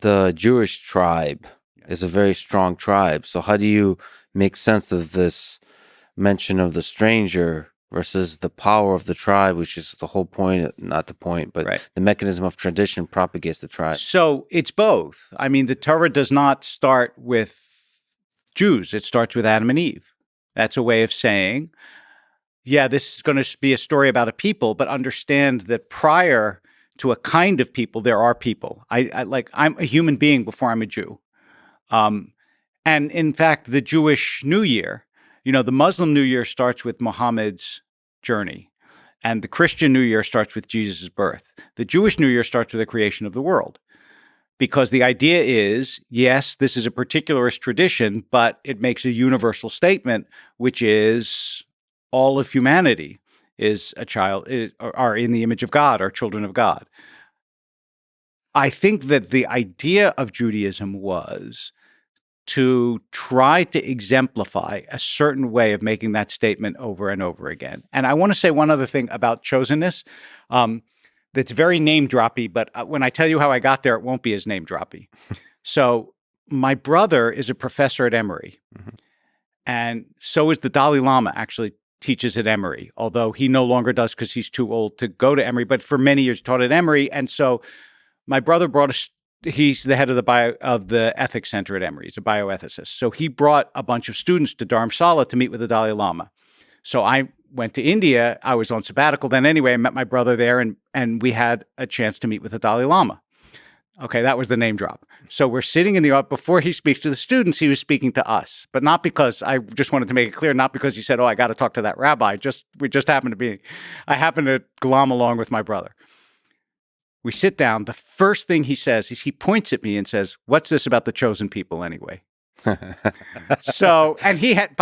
the Jewish tribe is a very strong tribe. So how do you make sense of this mention of the stranger versus the power of the tribe, which is the whole point, not the point, but the mechanism of tradition propagates the tribe? So it's both. I mean, the Torah does not start with Jews. It starts with Adam and Eve. That's a way of saying, yeah, this is going to be a story about a people, but understand that prior to a kind of people, there are people. I'm a human being before I'm a Jew. And in fact, the Jewish New Year, the Muslim New Year starts with Muhammad's journey, and the Christian New Year starts with Jesus' birth. The Jewish New Year starts with the creation of the world, because the idea is, yes, this is a particularist tradition, but it makes a universal statement, which is all of humanity is are in the image of God, are children of God. I think that the idea of Judaism was to try to exemplify a certain way of making that statement over and over again. And I want to say one other thing about chosenness that's very name-droppy, but when I tell you how I got there, it won't be as name-droppy. So my brother is a professor at Emory, and so is the Dalai Lama, actually teaches at Emory, although he no longer does because he's too old to go to Emory, but for many years taught at Emory. And so my brother he's the head of the ethics center at Emory. He's a bioethicist. So he brought a bunch of students to Dharamsala to meet with the Dalai Lama. So I went to India. I was on sabbatical then anyway. I met my brother there, and we had a chance to meet with the Dalai Lama. Okay, that was the name drop. So we're sitting in the audience. Before he speaks to the students, he was speaking to us, but not because, I just wanted to make it clear, not because he said, oh, I got to talk to that rabbi. I happened to glom along with my brother. We sit down. The first thing he says is he points at me and says, what's this about the chosen people anyway? So, and he had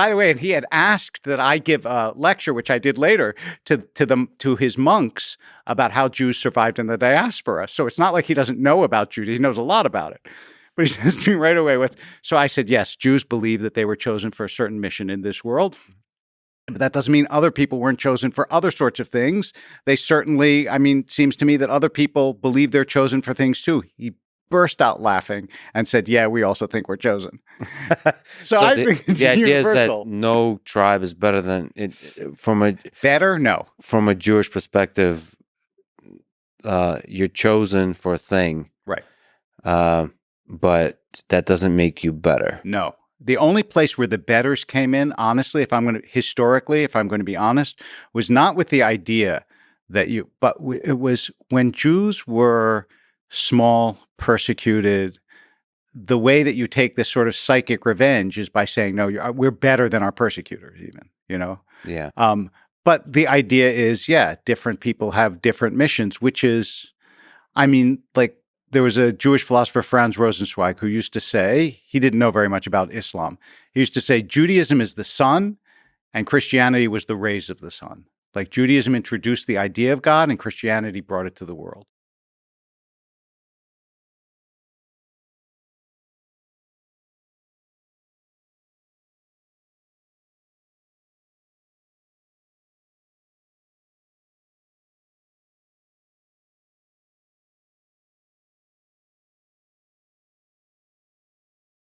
asked that I give a lecture, which I did later, to his monks about how Jews survived in the diaspora. So it's not like he doesn't know about Judaism. He knows a lot about it. But he says to me right away so I said, yes, Jews believe that they were chosen for a certain mission in this world. But that doesn't mean other people weren't chosen for other sorts of things. They certainly, seems to me that other people believe they're chosen for things too. He burst out laughing and said, yeah, we also think we're chosen. So I think it's the idea universal. is that no tribe is better than it No. From a Jewish perspective, you're chosen for a thing. Right. But that doesn't make you better. No. The only place where the betters came in, honestly, if I'm going to be honest, was not with the idea but it was when Jews were small, persecuted. The way that you take this sort of psychic revenge is by saying, no, we're better than our persecutors, even, Yeah. But the idea is, different people have different missions, which is, there was a Jewish philosopher, Franz Rosenzweig, who used to say, he didn't know very much about Islam. He used to say, Judaism is the sun and Christianity was the rays of the sun. Like Judaism introduced the idea of God and Christianity brought it to the world.